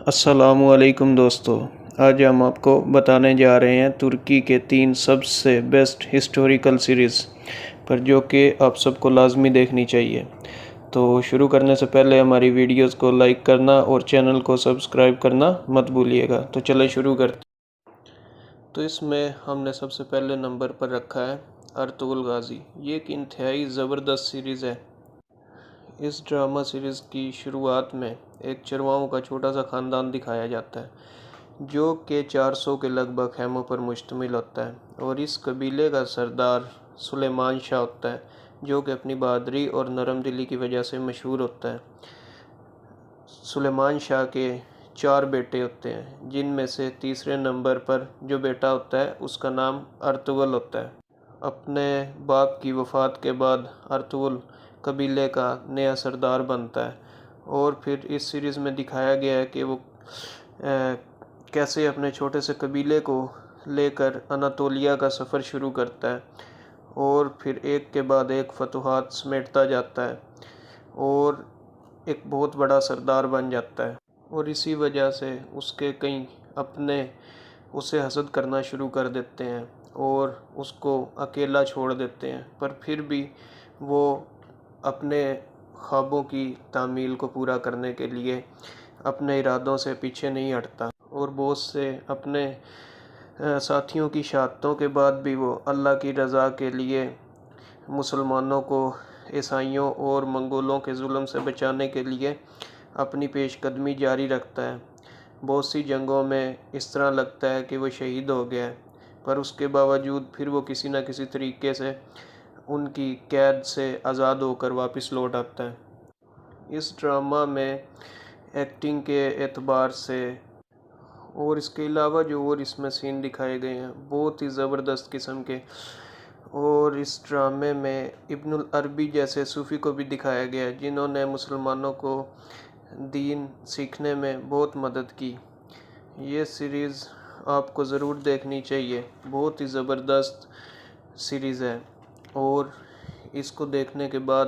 السلام علیکم دوستو، آج ہم آپ کو بتانے جا رہے ہیں ترکی کے 3 سب سے بیسٹ ہسٹوریکل سیریز پر، جو کہ آپ سب کو لازمی دیکھنی چاہیے۔ تو شروع کرنے سے پہلے ہماری ویڈیوز کو لائک کرنا اور چینل کو سبسکرائب کرنا مت بھولیے گا۔ تو چلیں شروع کرتے ہیں۔ تو اس میں ہم نے سب سے پہلے نمبر پر رکھا ہے ارطغرل غازی۔ یہ ایک انتہائی زبردست سیریز ہے۔ اس ڈرامہ سیریز کی شروعات میں ایک چرواہوں کا چھوٹا سا خاندان دکھایا جاتا ہے، جو کہ 400 کے لگ بھگ خیموں پر مشتمل ہوتا ہے، اور اس قبیلے کا سردار سلیمان شاہ ہوتا ہے، جو کہ اپنی بہادری اور نرم دلی کی وجہ سے مشہور ہوتا ہے۔ سلیمان شاہ کے 4 بیٹے ہوتے ہیں، جن میں سے تیسرے نمبر پر جو بیٹا ہوتا ہے اس کا نام ارطغرل ہوتا ہے۔ اپنے باپ کی وفات کے بعد ارطغرل قبیلے کا نیا سردار بنتا ہے، اور پھر اس سیریز میں دکھایا گیا ہے کہ وہ کیسے اپنے چھوٹے سے قبیلے کو لے کر اناطولیہ کا سفر شروع کرتا ہے، اور پھر ایک کے بعد ایک فتوحات سمیٹتا جاتا ہے اور ایک بہت بڑا سردار بن جاتا ہے۔ اور اسی وجہ سے اس کے کئی اپنے اسے حسد کرنا شروع کر دیتے ہیں اور اس کو اکیلا چھوڑ دیتے ہیں، پر پھر بھی وہ اپنے خوابوں کی تعمیل کو پورا کرنے کے لیے اپنے ارادوں سے پیچھے نہیں ہٹتا، اور بہت سے اپنے ساتھیوں کی شہادتوں کے بعد بھی وہ اللہ کی رضا کے لیے مسلمانوں کو عیسائیوں اور منگولوں کے ظلم سے بچانے کے لیے اپنی پیش قدمی جاری رکھتا ہے۔ بہت سی جنگوں میں اس طرح لگتا ہے کہ وہ شہید ہو گیا ہے، پر اس کے باوجود پھر وہ کسی نہ کسی طریقے سے ان کی قید سے آزاد ہو کر واپس لوٹ آتا ہے۔ اس ڈرامہ میں ایکٹنگ کے اعتبار سے اور اس کے علاوہ جو اور اس میں سین دکھائے گئے ہیں بہت ہی زبردست قسم کے، اور اس ڈرامے میں ابن العربی جیسے صوفی کو بھی دکھایا گیا ہے، جنہوں نے مسلمانوں کو دین سیکھنے میں بہت مدد کی۔ یہ سیریز آپ کو ضرور دیکھنی چاہیے، بہت ہی زبردست سیریز ہے، اور اس کو دیکھنے کے بعد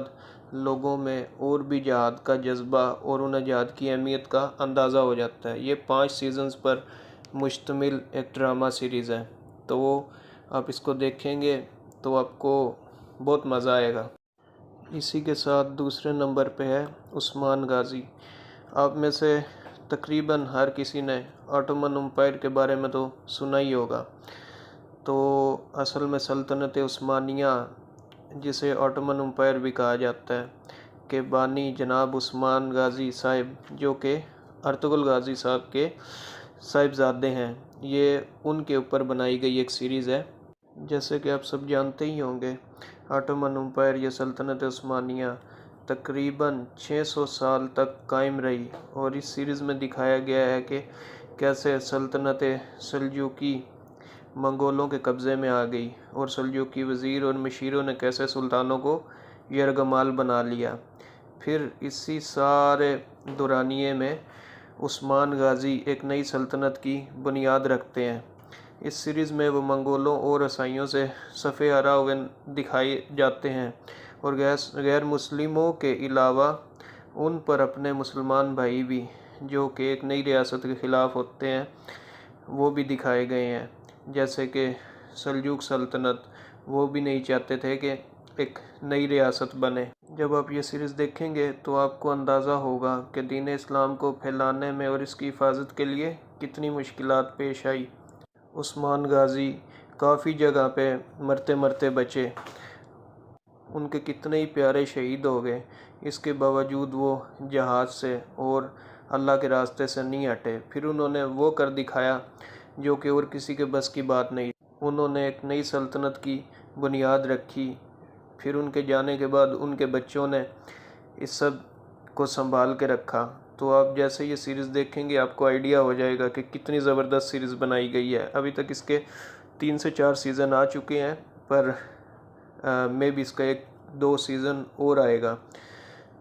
لوگوں میں اور بھی جہاد کا جذبہ اور انہیں جہاد کی اہمیت کا اندازہ ہو جاتا ہے۔ یہ 5 سیزنز پر مشتمل ایک ڈرامہ سیریز ہے، تو آپ اس کو دیکھیں گے تو آپ کو بہت مزہ آئے گا۔ اسی کے ساتھ دوسرے نمبر پہ ہے عثمان غازی۔ آپ میں سے تقریباً ہر کسی نے آٹومن امپائر کے بارے میں تو سنا ہی ہوگا۔ تو اصل میں سلطنت عثمانیہ، جسے آٹومن امپائر بھی کہا جاتا ہے، کے بانی جناب عثمان غازی صاحب، جو کہ ارطغرل غازی صاحب کے صاحبزادے ہیں، یہ ان کے اوپر بنائی گئی ایک سیریز ہے۔ جیسے کہ آپ سب جانتے ہی ہوں گے، آٹومن امپائر یا سلطنت عثمانیہ تقریباً 600 سال تک قائم رہی، اور اس سیریز میں دکھایا گیا ہے کہ کیسے سلطنت سلجوقی منگولوں کے قبضے میں آ گئی، اور سلجوقی وزیر اور مشیروں نے کیسے سلطانوں کو یرغمال بنا لیا۔ پھر اسی سارے دورانیے میں عثمان غازی ایک نئی سلطنت کی بنیاد رکھتے ہیں۔ اس سیریز میں وہ منگولوں اور عیسائیوں سے صفحے ہرا ہوئے دکھائے جاتے ہیں، اور غیر مسلموں کے علاوہ ان پر اپنے مسلمان بھائی بھی، جو کہ ایک نئی ریاست کے خلاف ہوتے ہیں، وہ بھی دکھائے گئے ہیں۔ جیسے کہ سلجوق سلطنت، وہ بھی نہیں چاہتے تھے کہ ایک نئی ریاست بنے۔ جب آپ یہ سیریز دیکھیں گے تو آپ کو اندازہ ہوگا کہ دین اسلام کو پھیلانے میں اور اس کی حفاظت کے لیے کتنی مشکلات پیش آئی۔ عثمان غازی کافی جگہ پہ مرتے مرتے بچے، ان کے کتنے ہی پیارے شہید ہو گئے، اس کے باوجود وہ جہاد سے اور اللہ کے راستے سے نہیں ہٹے۔ پھر انہوں نے وہ کر دکھایا جو کہ اور کسی کے بس کی بات نہیں۔ انہوں نے ایک نئی سلطنت کی بنیاد رکھی، پھر ان کے جانے کے بعد ان کے بچوں نے اس سب کو سنبھال کے رکھا۔ تو آپ جیسے یہ سیریز دیکھیں گے آپ کو آئیڈیا ہو جائے گا کہ کتنی زبردست سیریز بنائی گئی ہے۔ ابھی تک اس کے 3 سے 4 سیزن آ چکے ہیں، پر میں بھی اس کا 1-2 سیزن اور آئے گا۔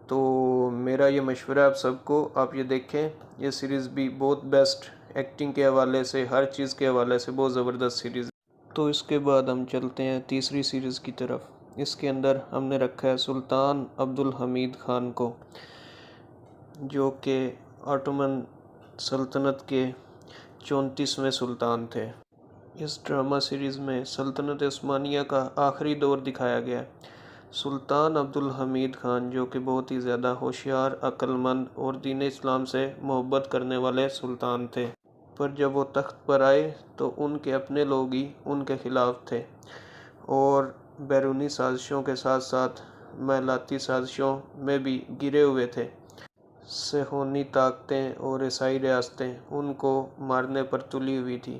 تو میرا یہ مشورہ آپ سب کو، آپ یہ دیکھیں، یہ سیریز بھی بہت بیسٹ، ایکٹنگ کے حوالے سے، ہر چیز کے حوالے سے بہت زبردست سیریز۔ تو اس کے بعد ہم چلتے ہیں تیسری سیریز کی طرف۔ اس کے اندر ہم نے رکھا ہے سلطان عبدالحمید خان کو، جو کہ آٹومن سلطنت کے 34ویں سلطان تھے۔ اس ڈرامہ سیریز میں سلطنت عثمانیہ کا آخری دور دکھایا گیا ہے۔ سلطان عبد الحمید خان جو کہ بہت ہی زیادہ ہوشیار، عقل مند اور دین اسلام سے محبت کرنے والے سلطان تھے، پر جب وہ تخت پر آئے تو ان کے اپنے لوگ ہی ان کے خلاف تھے اور بیرونی سازشوں کے ساتھ ساتھ محلیاتی سازشوں میں بھی گرے ہوئے تھے۔ صہیونی طاقتیں اور عیسائی ریاستیں ان کو مارنے پر تلی ہوئی تھی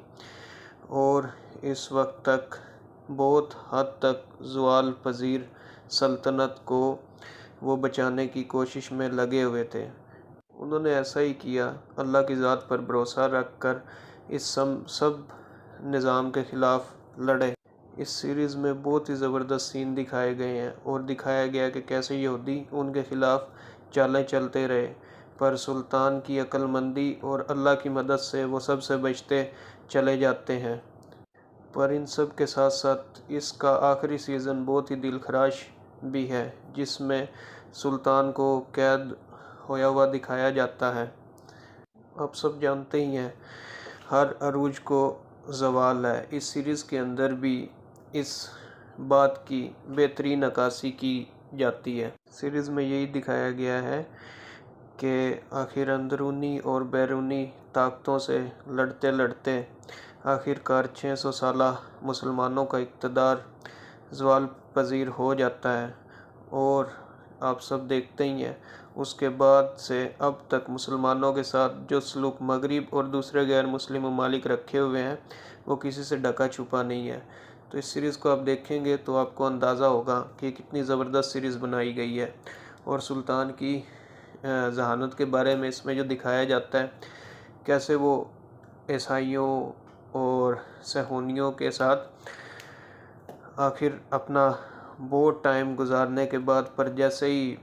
اور اس وقت تک بہت حد تک زوال پذیر سلطنت کو وہ بچانے کی کوشش میں لگے ہوئے تھے۔ انہوں نے ایسا ہی کیا، اللہ کی ذات پر بھروسہ رکھ کر اس سب نظام کے خلاف لڑے۔ اس سیریز میں بہت ہی زبردست سین دکھائے گئے ہیں اور دکھایا گیا کہ کیسے یہودی ان کے خلاف چالیں چلتے رہے، پر سلطان کی عقل مندی اور اللہ کی مدد سے وہ سب سے بچتے چلے جاتے ہیں۔ پر ان سب کے ساتھ ساتھ اس کا آخری سیزن بہت ہی دل خراش بھی ہے، جس میں سلطان کو قید ہویا ہوا دکھایا جاتا ہے۔ آپ سب جانتے ہی ہیں ہر عروج کو زوال ہے۔ اس سیریز کے اندر بھی اس بات کی بہترین عکاسی کی جاتی ہے۔ سیریز میں یہی دکھایا گیا ہے کہ آخر اندرونی اور بیرونی طاقتوں سے لڑتے لڑتے آخر کار 600 سالہ مسلمانوں کا اقتدار زوال پذیر ہو جاتا ہے، اور آپ سب دیکھتے ہی ہیں اس کے بعد سے اب تک مسلمانوں کے ساتھ جو سلوک مغرب اور دوسرے غیر مسلم ممالک رکھے ہوئے ہیں وہ کسی سے ڈھکا چھپا نہیں ہے۔ تو اس سیریز کو آپ دیکھیں گے تو آپ کو اندازہ ہوگا کہ کتنی زبردست سیریز بنائی گئی ہے، اور سلطان کی ذہانت کے بارے میں اس میں جو دکھایا جاتا ہے، کیسے وہ عیسائیوں اور صہیونیوں کے ساتھ آخر اپنا بہت ٹائم گزارنے کے بعد پر جیسے ہی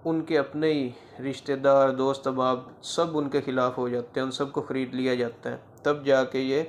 ان کے اپنے ہی رشتہ دار، دوست احباب سب ان کے خلاف ہو جاتے ہیں، ان سب کو خرید لیا جاتا ہے، تب جا کے یہ